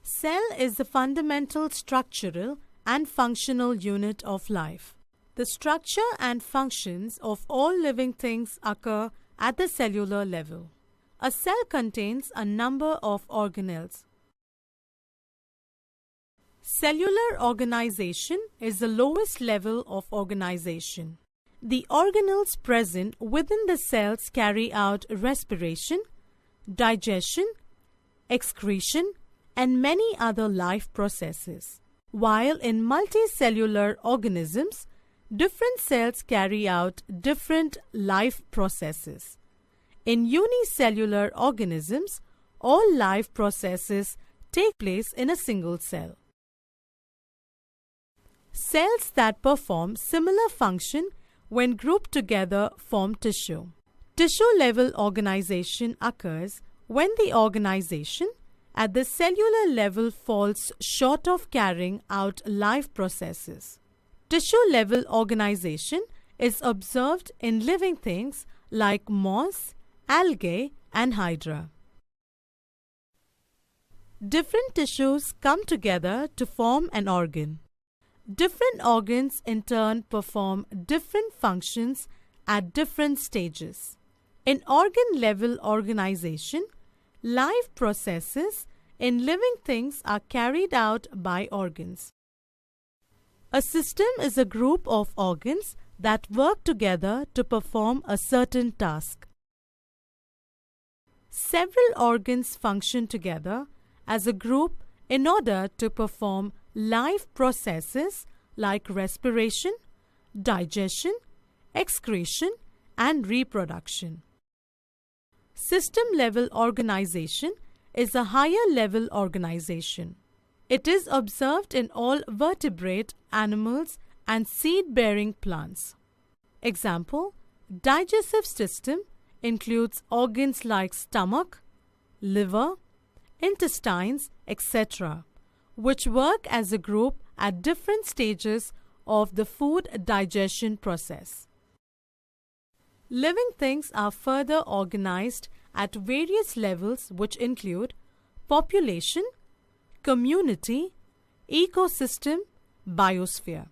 Cell is the fundamental structural and functional unit of life. The structure and functions of all living things occur at the cellular level. A cell contains a number of organelles. Cellular organization is the lowest level of organization. The organelles present within the cells carry out respiration, digestion, excretion, and many other life processes. While in multicellular organisms, different cells carry out different life processes. In unicellular organisms, all life processes take place in a single cell. Cells that perform similar function when grouped together form tissue. Tissue-level organization occurs when the organization at the cellular level falls short of carrying out life processes. Tissue-level organization is observed in living things like moss, algae, and hydra. Different tissues come together to form an organ. Different organs in turn perform different functions at different stages. In organ-level organization, life processes in living things are carried out by organs. A system is a group of organs that work together to perform a certain task. Several organs function together as a group in order to perform life processes like respiration, digestion, excretion, and reproduction. System-level organization is a higher-level organization. It is observed in all vertebrate animals and seed-bearing plants. Example, digestive system includes organs like stomach, liver, intestines, etc., which work as a group at different stages of the food digestion process. Living things are further organized at various levels which include population, community, ecosystem, biosphere.